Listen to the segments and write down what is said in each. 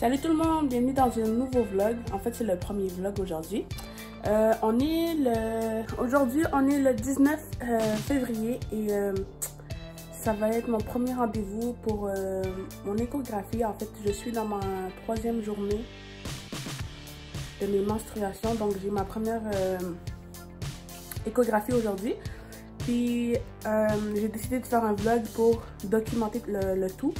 Salut tout le monde, bienvenue dans un nouveau vlog. En fait, c'est le premier vlog aujourd'hui. Aujourd'hui, on est le 19 février et ça va être mon premier rendez-vous pour mon échographie. En fait, je suis dans ma 3e journée de mes menstruations, donc j'ai ma première échographie aujourd'hui. Puis j'ai décidé de faire un vlog pour documenter le tout.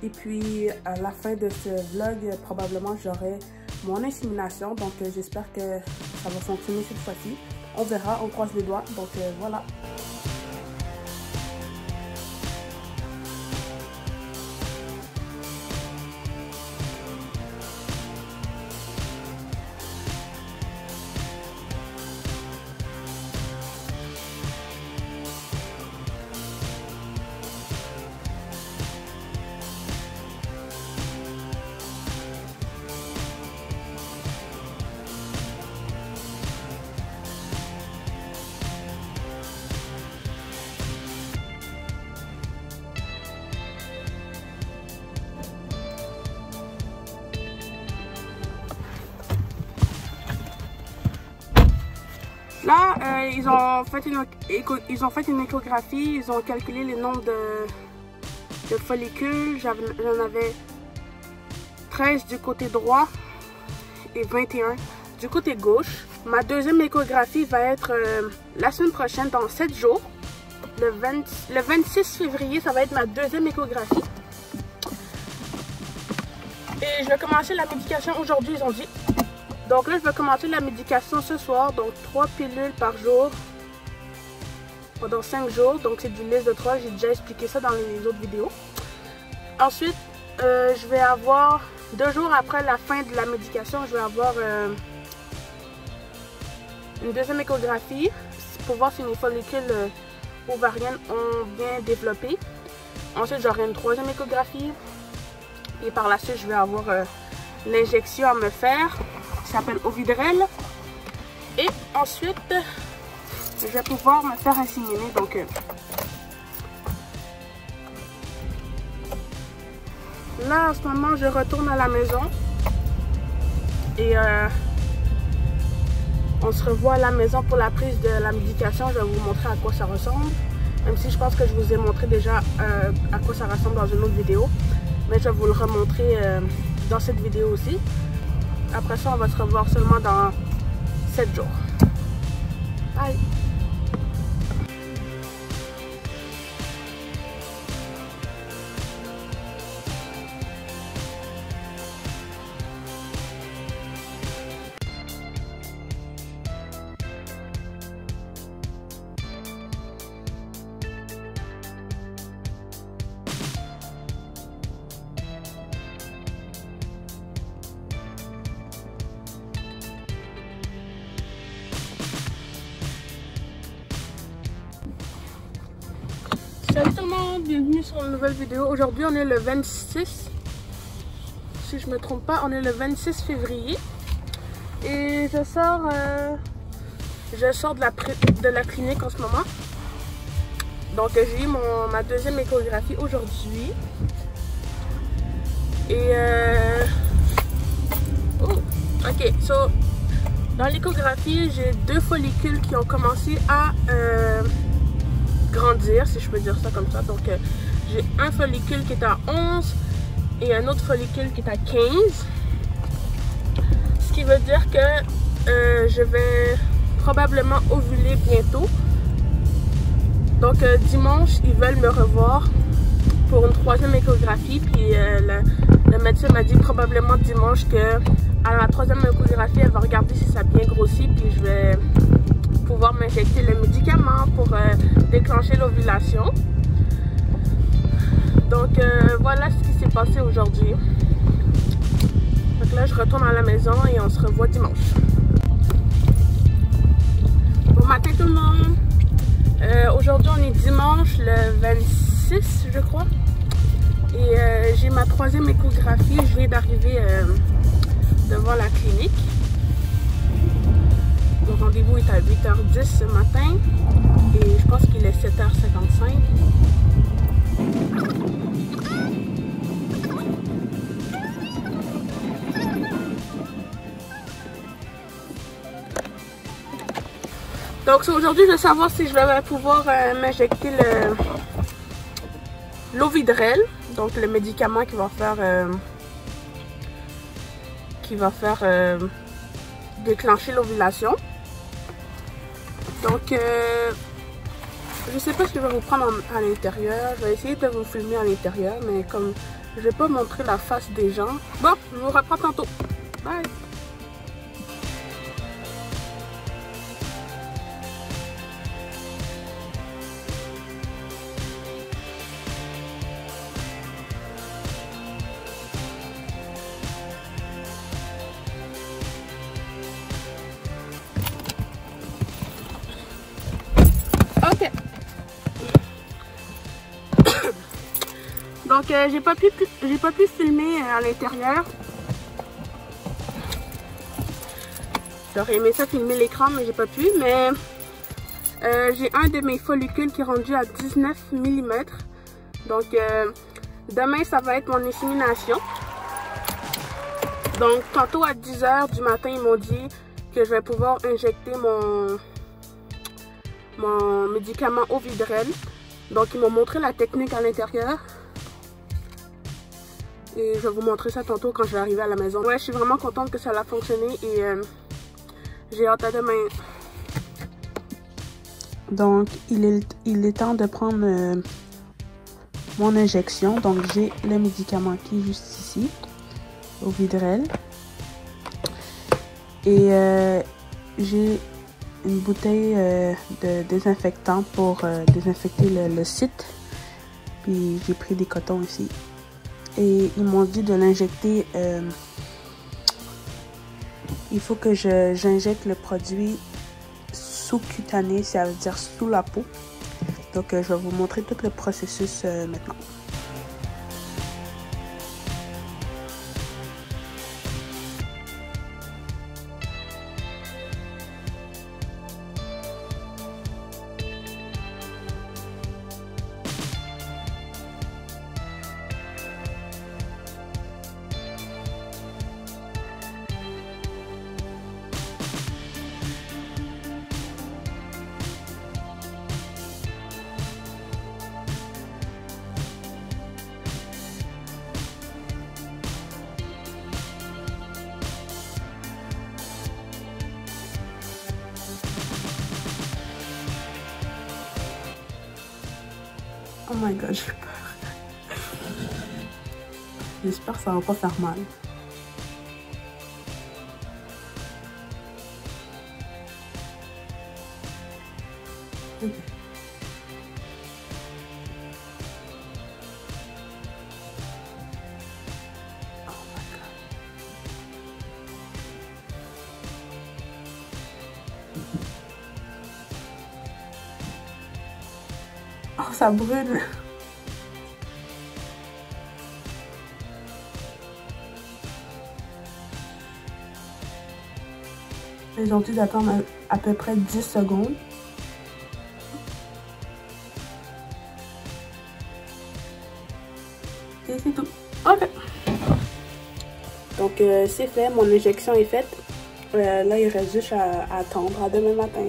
Et puis à la fin de ce vlog, probablement j'aurai mon insémination. Donc j'espère que ça va fonctionner cette fois-ci. On verra, on croise les doigts. Donc voilà. Là, ils ont fait une échographie, ils ont calculé le nombre de follicules. J'en avais 13 du côté droit et 21 du côté gauche. Ma deuxième échographie va être la semaine prochaine, dans 7 jours. Le 26 février, ça va être ma deuxième échographie. Et je vais commencer la médication aujourd'hui, ils ont dit. Donc là, je vais commencer la médication ce soir. Donc 3 pilules par jour pendant 5 jours. Donc c'est du lys de 3. J'ai déjà expliqué ça dans les autres vidéos. Ensuite, je vais avoir 2 jours après la fin de la médication, je vais avoir une deuxième échographie pour voir si mes follicules ovariennes ont bien développé. Ensuite, j'aurai une 3e échographie. Et par la suite, je vais avoir l'injection à me faire. Qui s'appelle Ovidrel. Et ensuite, je vais pouvoir me faire inséminer. Donc, là, en ce moment, je retourne à la maison. Et on se revoit à la maison pour la prise de la médication. Je vais vous montrer à quoi ça ressemble. Même si je pense que je vous ai montré déjà à quoi ça ressemble dans une autre vidéo. Mais je vais vous le remontrer dans cette vidéo aussi. Après ça, on va se revoir seulement dans 7 jours. Bye! Salut tout le monde, bienvenue sur une nouvelle vidéo. Aujourd'hui on est le 26, si je me trompe pas, on est le 26 février. Et je sors de la clinique en ce moment. Donc j'ai eu ma deuxième échographie aujourd'hui. Et ok, so dans l'échographie j'ai 2 follicules qui ont commencé à grandir, si je peux dire ça comme ça. Donc j'ai un follicule qui est à 11 et un autre follicule qui est à 15, ce qui veut dire que je vais probablement ovuler bientôt. Donc dimanche ils veulent me revoir pour une 3e échographie, puis le médecin m'a dit probablement dimanche que à la 3e échographie elle va regarder si ça a bien grossi, puis je vais pouvoir m'injecter le médicament pour déclencher l'ovulation. Donc voilà ce qui s'est passé aujourd'hui. Donc là je retourne à la maison et on se revoit dimanche. Bon matin tout le monde. Aujourd'hui on est dimanche le 26 je crois. Et j'ai ma 3e échographie. Je viens d'arriver devant la clinique. Le rendez-vous est à 8h10 ce matin et je pense qu'il est 7h55. Donc aujourd'hui, je veux savoir si je vais pouvoir m'injecter l'Ovidrel, donc le médicament qui va faire déclencher l'ovulation. Donc je sais pas ce que je vais vous prendre à l'intérieur. Je vais essayer de vous filmer à l'intérieur, mais comme je vais pas montrer la face des gens. Bon, je vous reprends tantôt. Bye. Ok. Donc j'ai pas pu filmer à l'intérieur. J'aurais aimé ça filmer l'écran, mais j'ai pas pu. Mais j'ai un de mes follicules qui est rendu à 19 mm. Donc demain ça va être mon insémination. Donc tantôt à 10 h du matin ils m'ont dit que je vais pouvoir injecter mon médicament Ovidrel. Donc ils m'ont montré la technique à l'intérieur. Et je vais vous montrer ça tantôt quand je vais arriver à la maison. Ouais, je suis vraiment contente que ça a fonctionné et j'ai hâte à demain. Donc il est temps de prendre mon injection. Donc j'ai le médicament qui est juste ici, Ovidrel. Et j'ai une bouteille de désinfectant pour désinfecter le site. Puis j'ai pris des cotons ici. Et ils m'ont dit de l'injecter. Il faut que j'injecte le produit sous-cutané, ça veut dire sous la peau. Donc je vais vous montrer tout le processus maintenant. Oh my god, j'ai peur. J'espère que ça va pas faire mal. Okay. Oh my god. Oh, ça brûle. J'ai gentil d'attendre à peu près 10 secondes. Et c'est tout. Ok. Donc c'est fait, mon injection est faite. Là il reste juste à attendre à demain matin.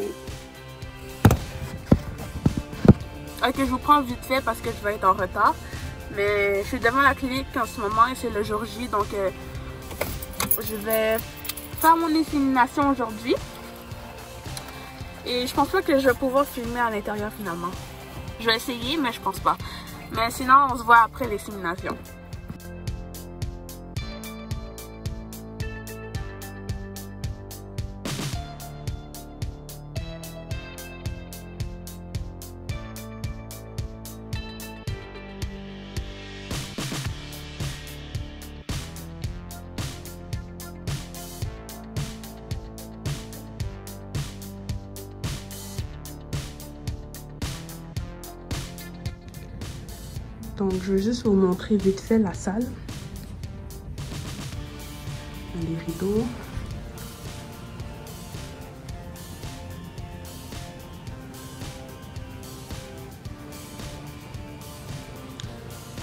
Ok, je vous prends vite fait parce que je vais être en retard. Mais je suis devant la clinique en ce moment et c'est le jour J. Donc je vais faire mon insémination aujourd'hui. Et je pense pas que je vais pouvoir filmer à l'intérieur finalement. Je vais essayer, mais je pense pas. Mais sinon, on se voit après l'insémination. Donc je vais juste vous montrer vite fait la salle. Les rideaux.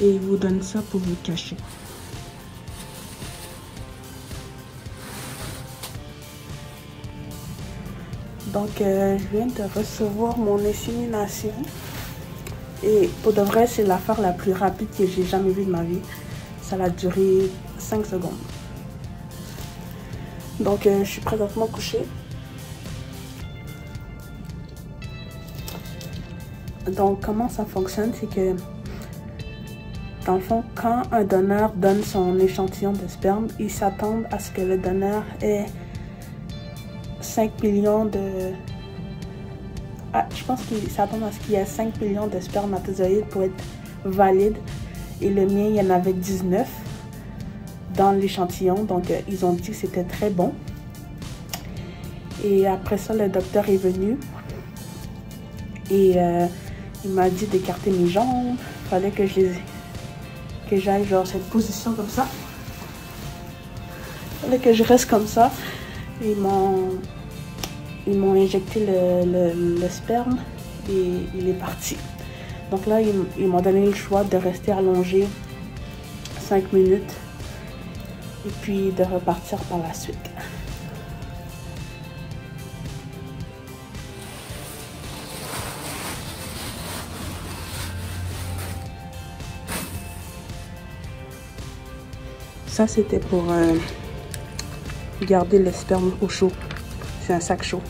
Et il vous donne ça pour vous cacher. Donc, je viens de recevoir mon insémination. Et pour de vrai, c'est l'affaire la plus rapide que j'ai jamais vue de ma vie. Ça a duré 5 secondes. Donc, je suis présentement couchée. Donc, comment ça fonctionne, c'est que, dans le fond, quand un donneur donne son échantillon de sperme, ils s'attendent à ce que le donneur ait 5 millions de... Ah, je pense qu'ils s'attendent à ce qu'il y ait 5 millions de spermatozoïdes pour être valide. Et le mien, il y en avait 19 dans l'échantillon. Donc, ils ont dit que c'était très bon. Et après ça, le docteur est venu. Et il m'a dit d'écarter mes jambes. Il fallait que j'aille genre cette position comme ça. Il fallait que je reste comme ça. Et ils m'ont injecté le sperme et il est parti. Donc là, ils m'ont donné le choix de rester allongé 5 minutes et puis de repartir par la suite. Ça, c'était pour garder le sperme au chaud. C'est un sac chaud.